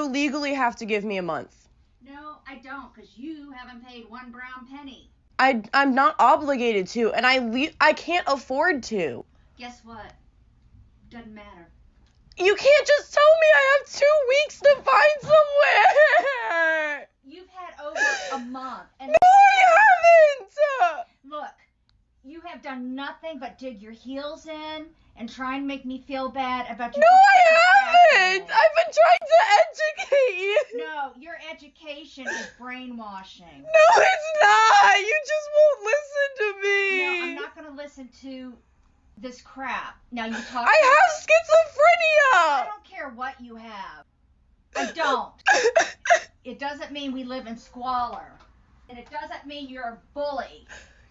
you legally have to give me a month. No, I don't, because you haven't paid one brown penny. I'm not obligated to, and I can't afford to. Guess what? Doesn't matter. You can't just tell me I have 2 weeks to find somewhere! You've had over a month. And no, I haven't! Look, you have done nothing but dig your heels in and try and make me feel bad about your... No, I haven't! I've been trying to educate you! No, your education is brainwashing. No, it's not! You just won't listen to me! No, I'm not going to listen to this crap. Now you talk... I have schizophrenia! I don't care what you have. I don't. It doesn't mean we live in squalor. And it doesn't mean you're a bully.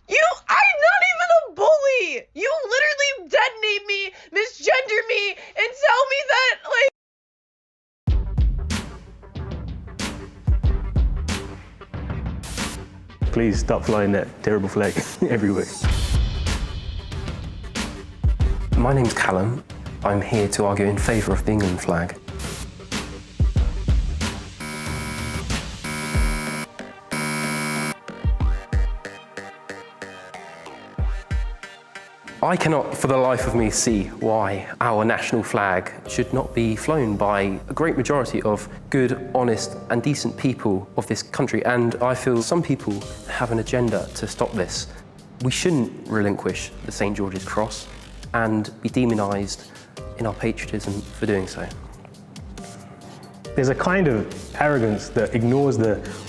I'm not even a bully! You literally detonate me, misgender me, and tell me that, Please stop flying that terrible flag everywhere. My name's Callum. I'm here to argue in favour of the England flag. I cannot for the life of me see why our national flag should not be flown by a great majority of good, honest and decent people of this country, and I feel some people have an agenda to stop this. We shouldn't relinquish the St George's Cross and be demonised in our patriotism for doing so. There's a kind of arrogance that ignores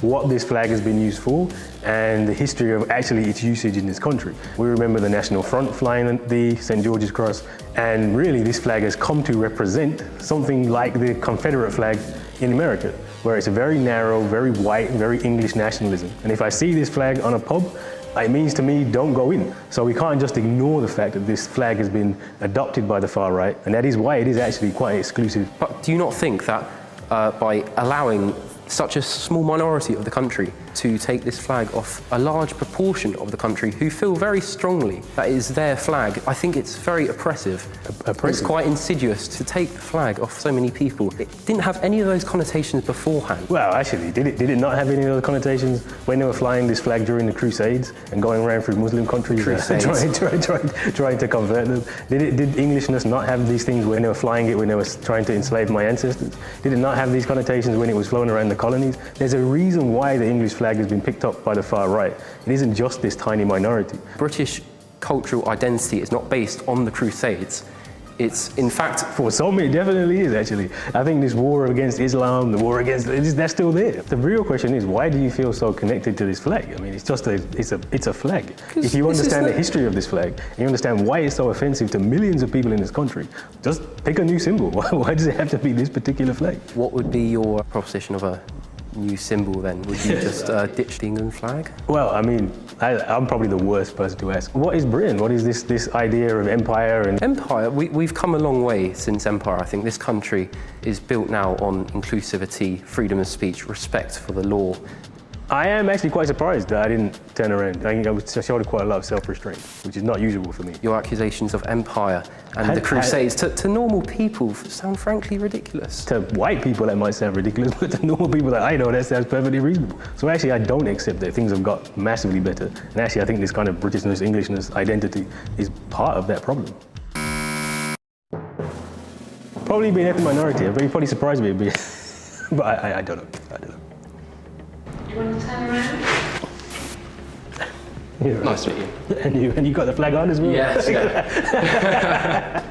what this flag has been used for and the history of actually its usage in this country. We remember the National Front flying the St George's Cross, and really this flag has come to represent something like the Confederate flag in America, where it's a very narrow, very white, very English nationalism. And if I see this flag on a pub, it means to me, don't go in. So we can't just ignore the fact that this flag has been adopted by the far right, and that is why it is actually quite exclusive. But do you not think that by allowing such a small minority of the country to take this flag off a large proportion of the country who feel very strongly that it is their flag, I think it's very oppressive. It's quite insidious to take the flag off so many people. It didn't have any of those connotations beforehand. Well, actually, did it not have any of those connotations when they were flying this flag during the Crusades and going around through Muslim countries trying to convert them? Did Englishness not have these things when they were flying it, when they were trying to enslave my ancestors? Did it not have these connotations when it was flown around the colonies? There's a reason why the English flag has been picked up by the far right. It isn't just this tiny minority. British cultural identity is not based on the Crusades. It's, in fact... For some, it definitely is, actually. I think this war against Islam, the war against... that's still there. The real question is, why do you feel so connected to this flag? I mean, it's just it's a flag. If you understand the history of this flag, and you understand why it's so offensive to millions of people in this country, just pick a new symbol. Why does it have to be this particular flag? What would be your proposition of a new symbol then? Would you just ditch the England flag? Well, I mean, I'm probably the worst person to ask. What is Britain? What is this idea of empire? And empire? We've come a long way since empire. I think this country is built now on inclusivity, freedom of speech, respect for the law. I am actually quite surprised that I didn't turn around. I think I showed quite a lot of self-restraint, which is not usual for me. Your accusations of empire and the Crusades to normal people sound frankly ridiculous. To white people that might sound ridiculous, but to normal people that I know that sounds perfectly reasonable. So actually I don't accept that things have got massively better. And actually I think this kind of Britishness, Englishness identity is part of that problem. Probably being a minority, it probably surprised me a bit. But I don't know. You want to turn around? Yeah. Nice to meet you. And you got the flag on as well? Yes, yeah.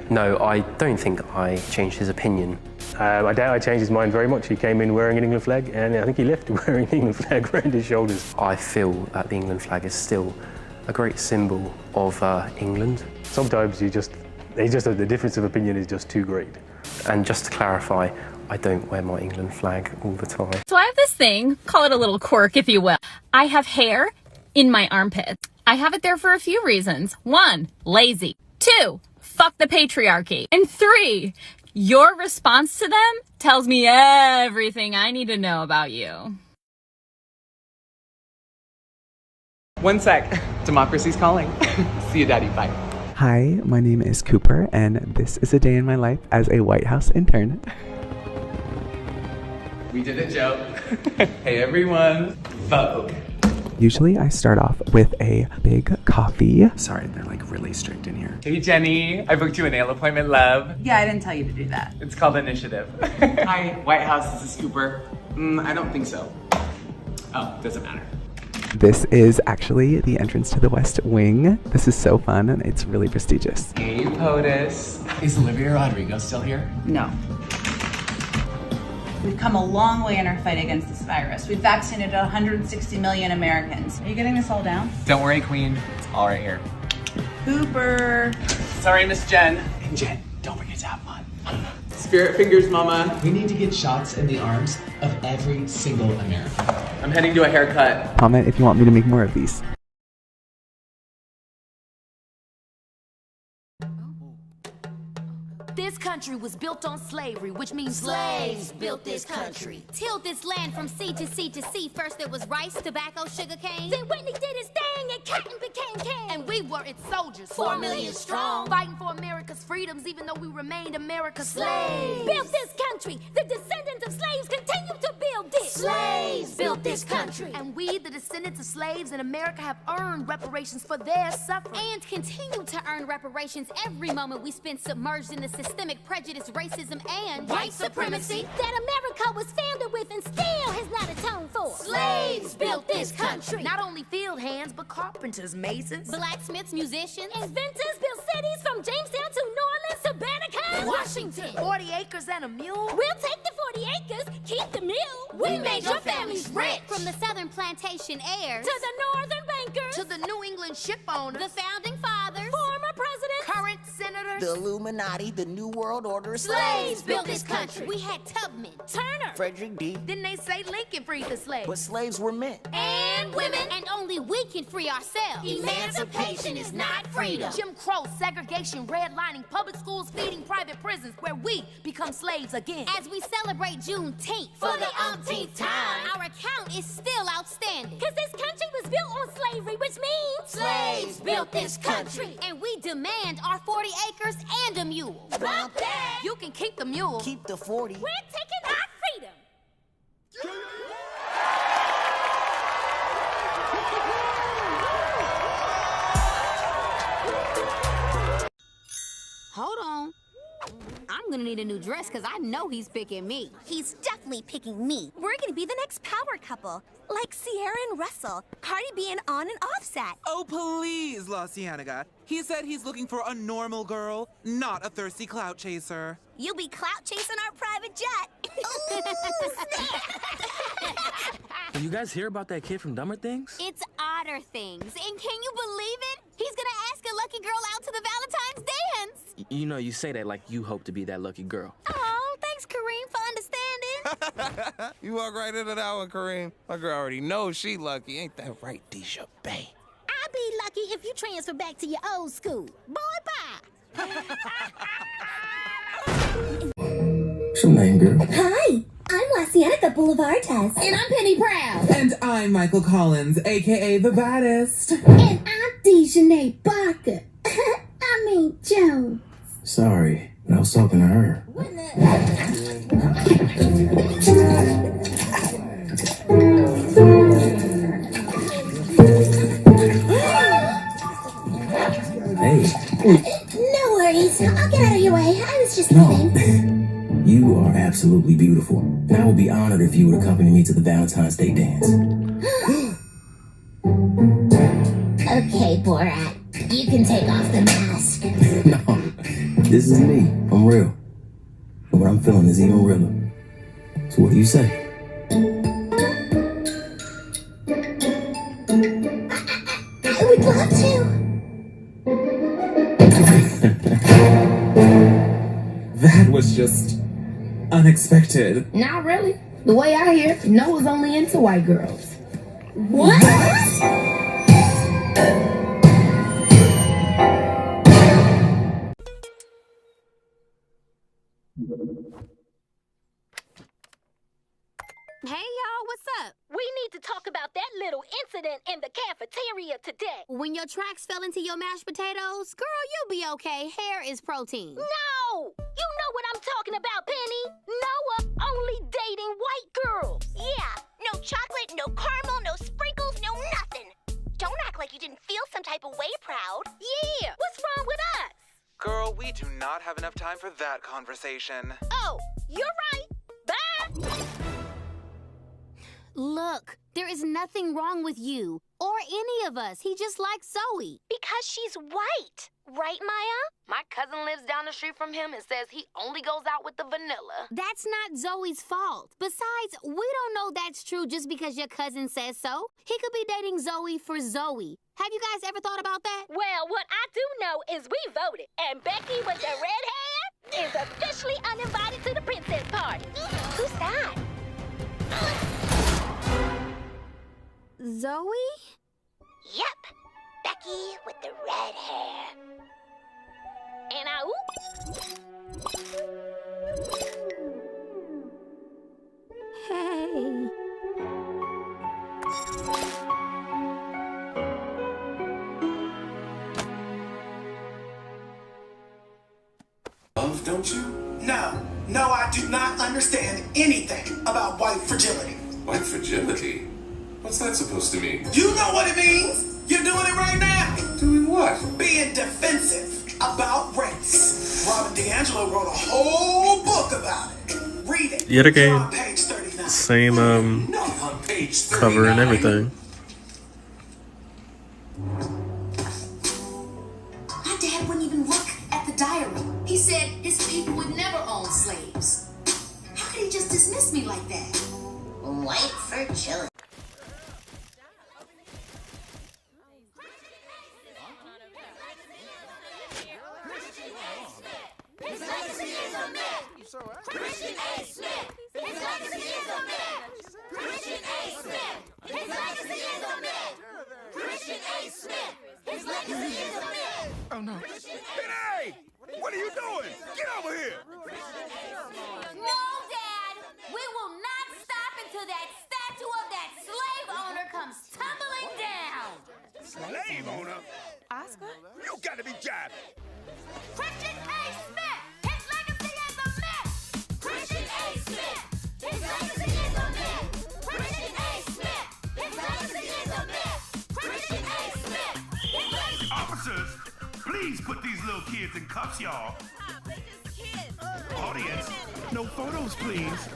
No, I don't think I changed his opinion. I doubt I changed his mind very much. He came in wearing an England flag, and I think he left wearing an England flag around his shoulders. I feel that the England flag is still a great symbol of England. Sometimes the difference of opinion is just too great. And just to clarify, I don't wear my England flag all the time. So I have this thing, call it a little quirk if you will. I have hair in my armpits. I have it there for a few reasons. 1, lazy. 2, fuck the patriarchy. And 3, your response to them tells me everything I need to know about you. One sec. Democracy's calling. See you, Daddy. Bye. Hi, my name is Cooper, and this is a day in my life as a White House intern. We did a joke. Hey everyone, Vogue. Usually I start off with a big coffee. Sorry, they're like really strict in here. Hey Jenny, I booked you a nail appointment, love. Yeah, I didn't tell you to do that. It's called Initiative. Hi, White House, this is Scooper. I don't think so. Oh, doesn't matter. This is actually the entrance to the West Wing. This is so fun and it's really prestigious. Hey POTUS. Is Olivia Rodrigo still here? No. We've come a long way in our fight against this virus. We've vaccinated 160 million Americans. Are you getting this all down? Don't worry, Queen. It's all right here. Cooper. Sorry, Miss Jen. And Jen, don't forget to have fun. Spirit fingers, mama. We need to get shots in the arms of every single American. I'm heading to a haircut. Comment if you want me to make more of these. This country was built on slavery, which means slaves built this country. Tilled this land from sea to sea to sea. First there was rice, tobacco, sugar cane. Then Whitney did his thing and cotton became king. And we were its soldiers, 4 million strong, fighting for America's freedoms, even though we remained America's slaves. Built this country. The descendants of slaves continue to build it. Slaves built this country. And we, the descendants of slaves in America, have earned reparations for their suffering. And continue to earn reparations every moment we spend submerged in the systemic prejudice, racism, and white supremacy that America was founded with and still has not atoned for. Slaves built this country. Not only field hands, but carpenters, masons, blacksmiths, musicians, inventors built cities from Jamestown to New Orleans to Banneker, Washington. 40 acres and a mule. We'll take the 40 acres, keep the mule. We made your families rich. From the southern plantation heirs to the northern bankers to the New England ship owners, the founding fathers, former presidents, current senators, the Illuminati, the New World Order. Slaves built this country. We had Tubman, Turner, Frederick D. Didn't they say Lincoln freed the slaves? But slaves were men. And women. And only we can free ourselves. Emancipation is not freedom. Jim Crow, segregation, redlining, public schools feeding private prisons, where we become slaves again. As we celebrate Juneteenth for the umpteenth time, our account is still outstanding. Cause this country was built on slavery, which means slaves built this country. And we demand our 40 acres and a mule. Bump that! You can keep the mule. Keep the 40. We're taking our freedom. Hold on. I'm gonna need a new dress because I know he's picking me. He's definitely picking me. We're gonna be the next power couple. Like Sierra and Russell. Cardi B and On and Offset. Oh, please, La Cienega. He said he's looking for a normal girl, not a thirsty clout chaser. You'll be clout chasing our private jet. Ooh, snap! Did you guys hear about that kid from Dumber Things? It's Otter Things. And can you believe it? He's gonna ask a lucky girl out to the Valentine's dance. You know, you say that like you hope to be that lucky girl. Oh, thanks, Kareem, for understanding. You walk right into that one, Kareem. My girl already knows she lucky. Ain't that right, Deja Bay? I'll be lucky if you transfer back to your old school. Boy, bye. What's your name, girl? Hi, I'm La Cienega Boulevardes. And I'm Penny Proud. And I'm Michael Collins, a.k.a. the baddest. And I'm Dejanay Barker. I mean, Jones. Sorry, but I was talking to her. Hey. No worries. I'll get out of your way. I was just No. You are absolutely beautiful. And I would be honored if you would accompany me to the Valentine's Day dance. Okay, Borat. You can take off the mask. No. This is me. I'm real. And what I'm feeling is even realer. So what do you say? I would love to. That was just unexpected. Not really. The way I hear it, Noah's only into white girls. What? Hey, y'all, what's up? We need to talk about that little incident in the cafeteria today. When your tracks fell into your mashed potatoes, girl, you'll be okay. Hair is protein. No! You know what I'm talking about, Penny. Noah only dating white girls. enough time for that conversation. Oh, you're right. Bye. Look, there is nothing wrong with you or any of us. He just likes Zoe. Because she's white. Right, Maya? My cousin lives down the street from him and says he only goes out with the vanilla. That's not Zoe's fault. Besides, we don't know that's true just because your cousin says so. He could be dating Zoe for Zoe. Have you guys ever thought about that? Well, what I do know is we voted, and Becky with the red hair is officially uninvited to the princess party. Whose side? Zoe? Yep, Becky with the red hair. And Hey. Love, don't you? No, I do not understand anything about white fragility. White fragility? What's that supposed to mean? You know what it means. You're doing it right now. Doing what? Being defensive about race. Robin DiAngelo wrote a whole book about it. Read it. Yet again, on page 39. same on page 39. cover and everything. My dad wouldn't even look at the diary. He said his people would never own slaves. How could he just dismiss me like that? White fragility. His legacy is a myth. Christian A. Smith. His legacy is a myth. Christian A. Smith. His legacy is a myth. Christian A. Smith. His legacy is a myth. Oh no. Hey! What are you doing? Get over here! No, Dad! We will not stop until that statue of that slave owner comes tumbling down! Slave owner? Oscar? You gotta be jiving! Christian A. Smith! His legacy is a myth! Christian A. Smith. His legacy is a myth. Christian A. Smith. His legacy is a myth. Christian A. Smith. His legacy. Officers, please put these little kids in cuffs, y'all. Audience, no photos, please.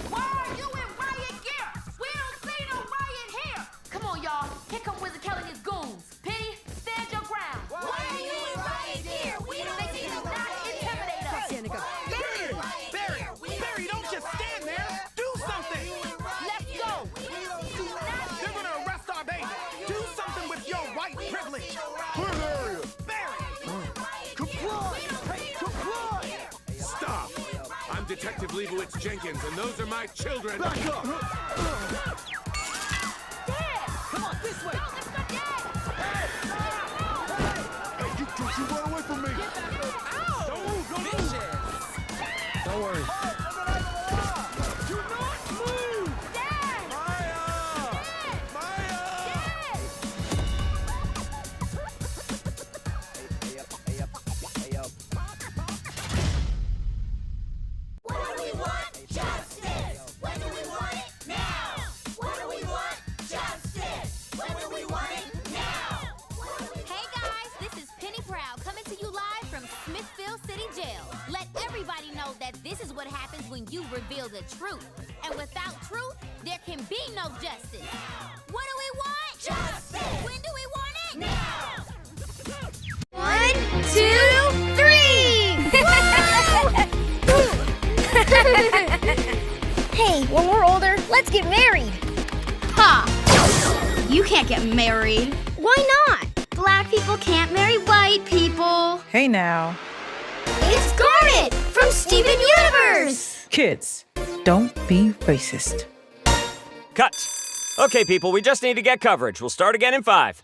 Why are you in riot gear? We don't see no riot here. Come on, y'all. Here come Wizard Kelly and his goons. Penny, stand your ground. Why are you in riot gear? We don't see no riot here. Intimidate us. Barry, don't just stand there! Do something! Let's go. They're gonna arrest our baby! Do something with your white privilege! Stop! I'm Detective Leibowitz Jenkins, and those are my children. Back up! Come on, this way! Hey, you run away from me! Don't move! Don't worry. Do not move! Maya! What do we want? Justice. When do we want it? Now. What do we want? Justice. When do we want it? Now. Hey guys, this is Penny Proud coming to you live from Smithfield City Jail. Let everybody know that this is what happens when you reveal the truth. And without truth, there can be no justice. What do we want? Justice. When do we want it? Now. 1, 2, 3! Hey, when we're older, let's get married. Ha! You can't get married. Why not? Black people can't marry white people. Hey now. It's Garnet from Steven Universe. Kids, don't be racist. Cut. Okay, people, we just need to get coverage. We'll start again in 5.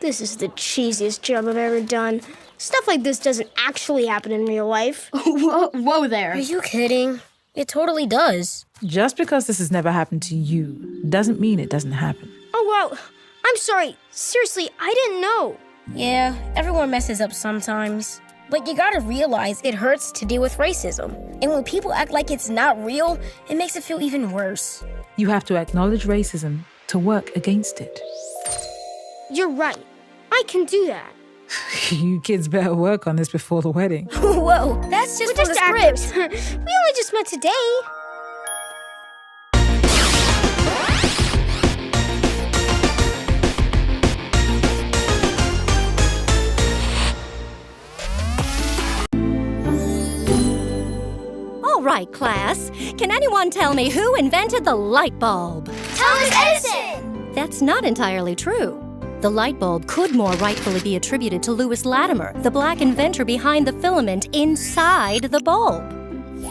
This is the cheesiest job I've ever done. Stuff like this doesn't actually happen in real life. Whoa there. Are you kidding? It totally does. Just because this has never happened to you doesn't mean it doesn't happen. Oh, wow. I'm sorry. Seriously, I didn't know. Yeah, everyone messes up sometimes. But you gotta realize it hurts to deal with racism. And when people act like it's not real, it makes it feel even worse. You have to acknowledge racism to work against it. You're right. I can do that. You kids better work on this before the wedding. Whoa, that's just for the script. We only just met today. All right, class. Can anyone tell me who invented the light bulb? Thomas Edison! That's not entirely true. The light bulb could more rightfully be attributed to Lewis Latimer, the black inventor behind the filament inside the bulb.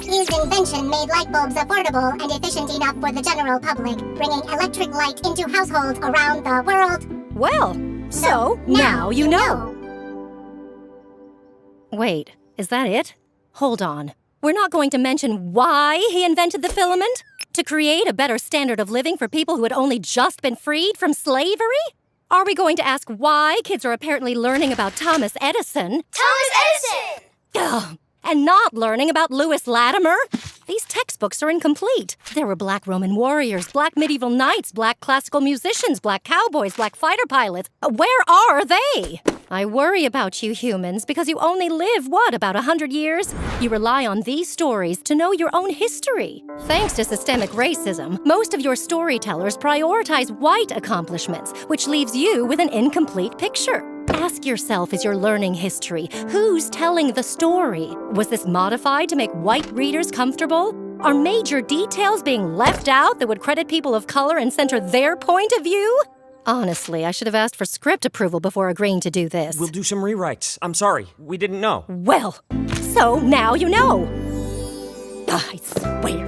His invention made light bulbs affordable and efficient enough for the general public, bringing electric light into households around the world. Well, so now you know. Wait, is that it? Hold on. We're not going to mention why he invented the filament? To create a better standard of living for people who had only just been freed from slavery? Are we going to ask why kids are apparently learning about Thomas Edison? Thomas Edison! Ugh, and not learning about Lewis Latimer? These textbooks are incomplete. There were black Roman warriors, black medieval knights, black classical musicians, black cowboys, black fighter pilots. Where are they? I worry about you humans because you only live, about 100 years? You rely on these stories to know your own history. Thanks to systemic racism, most of your storytellers prioritize white accomplishments, which leaves you with an incomplete picture. Ask yourself as you're learning history, who's telling the story? Was this modified to make white readers comfortable? Are major details being left out that would credit people of color and center their point of view? Honestly, I should have asked for script approval before agreeing to do this. We'll do some rewrites. I'm sorry. We didn't know. Well, so now you know. I swear.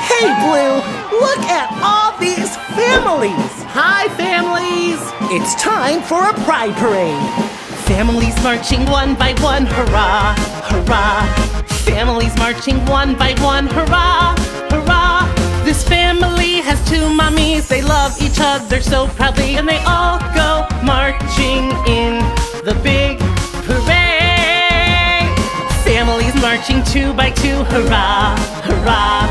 Hey, Blue, look at all these families. Hi, families. It's time for a pride parade. Families marching one by one, hurrah, hurrah. Families marching one by one, hurrah, hurrah. This family has two mommies, they love each other so proudly, and they all go marching in the big parade. Families marching two by two, hurrah, hurrah.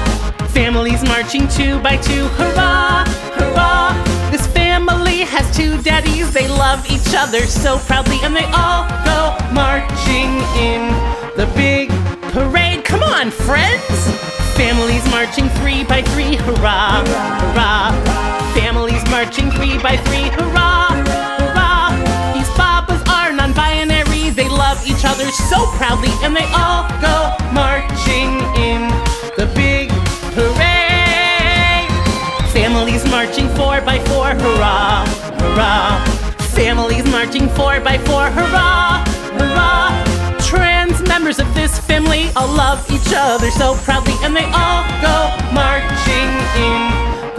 Families marching two by two, hurrah, hurrah. This family has two daddies, they love each other so proudly, and they all go marching in the big parade. Come on, friends! Families marching three by three, hurrah, hurrah. Families marching three by three, hurrah, hurrah. These Babas are non-binary, they love each other so proudly, and they all go marching in the big parade. Families marching four by four, hurrah, hurrah. Families marching four by four, hurrah, hurrah. Trans members of this family all love each other so proudly, and they all go marching in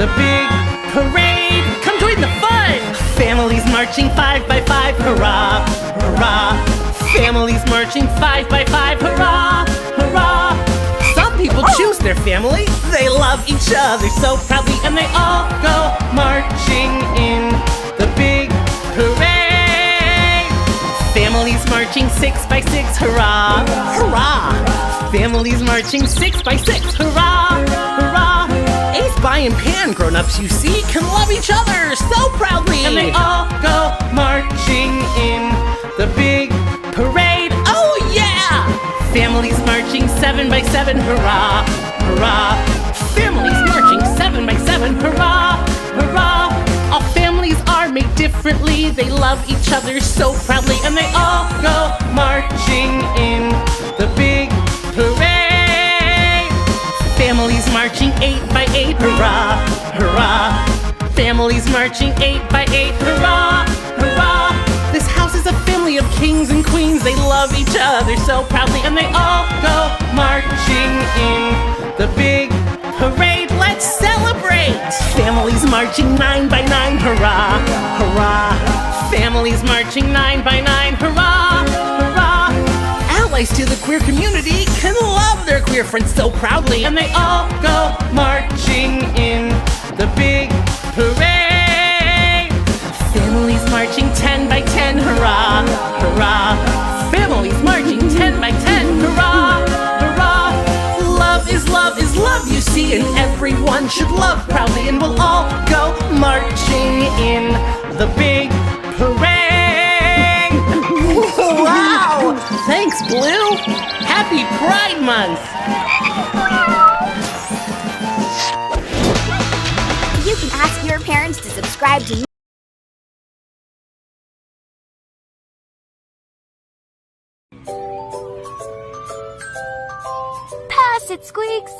the big parade. Come join the fun! Families marching five by five, hurrah, hurrah. Families marching five by five, hurrah, hurrah. Some people choose their family, they love each other so proudly, and they all go marching in the big parade. Families marching six by six, hurrah, hurrah. Families marching six by six, hurrah, hurrah. Ace, Bi, and Pan grown-ups, you see, can love each other so proudly, and they all go marching in the big parade. Oh yeah! Families marching seven by seven, hurrah, hurrah. Families marching seven by seven, hurrah, hurrah. All families are made differently, they love each other so proudly, and they all go marching in the big parade. Families marching eight by eight, hurrah, hurrah. Families marching eight by eight, hurrah, hurrah. This house is a family of kings and queens, they love each other so proudly, and they all go marching in the big parade. Let's celebrate! Families marching nine by nine, hurrah, hurrah. Families marching nine by nine, hurrah, hurrah. Allies to the queer community can love their queer friends so proudly, and they all go marching in the big parade. Families marching 10 by 10, hurrah, hurrah. Families marching 10 by 10, hurrah, hurrah. Love is love is love. should love proudly, and we'll all go marching in the big parade. Wow! Thanks, Blue. Happy Pride Month. You can ask your parents to subscribe to Pass it, Squeaks!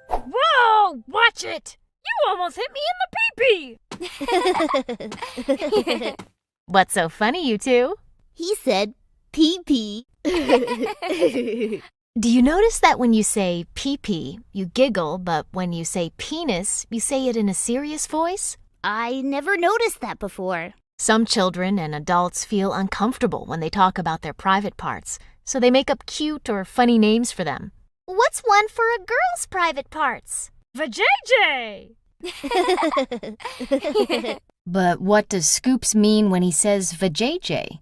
Whoa! Watch it! You almost hit me in the pee-pee! What's so funny, you two? He said pee-pee. Do you notice that when you say pee-pee, you giggle, but when you say penis, you say it in a serious voice? I never noticed that before. Some children and adults feel uncomfortable when they talk about their private parts, so they make up cute or funny names for them. What's one for a girl's private parts? Vajayjay! But what does Scoops mean when he says vajayjay?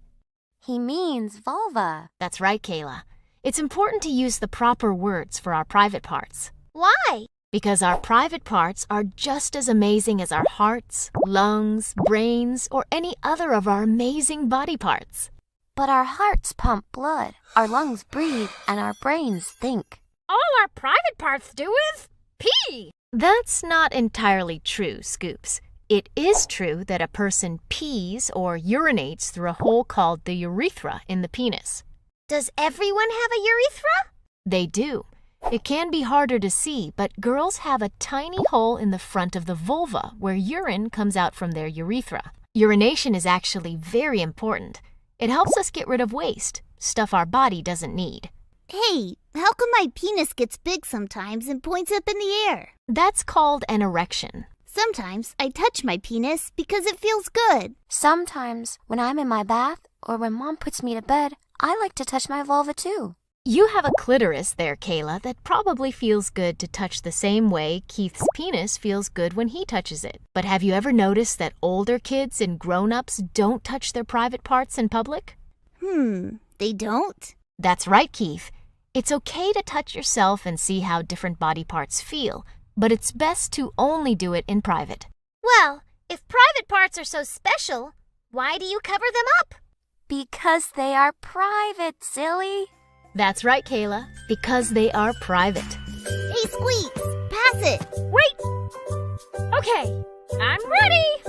He means vulva. That's right, Kayla. It's important to use the proper words for our private parts. Why? Because our private parts are just as amazing as our hearts, lungs, brains, or any other of our amazing body parts. But our hearts pump blood, our lungs breathe, and our brains think. All our private parts do is pee! That's not entirely true, Scoops. It is true that a person pees or urinates through a hole called the urethra in the penis. Does everyone have a urethra? They do. It can be harder to see, but girls have a tiny hole in the front of the vulva where urine comes out from their urethra. Urination is actually very important. It helps us get rid of waste, stuff our body doesn't need. Hey, how come my penis gets big sometimes and points up in the air? That's called an erection. Sometimes I touch my penis because it feels good. Sometimes when I'm in my bath or when Mom puts me to bed, I like to touch my vulva too. You have a clitoris there, Kayla, that probably feels good to touch the same way Keith's penis feels good when he touches it. But have you ever noticed that older kids and grown-ups don't touch their private parts in public? They don't? That's right, Keith. It's okay to touch yourself and see how different body parts feel, but it's best to only do it in private. Well, if private parts are so special, why do you cover them up? Because they are private, silly. That's right, Kayla, because they are private. Hey, Squeaks, pass it. Wait! Okay, I'm ready!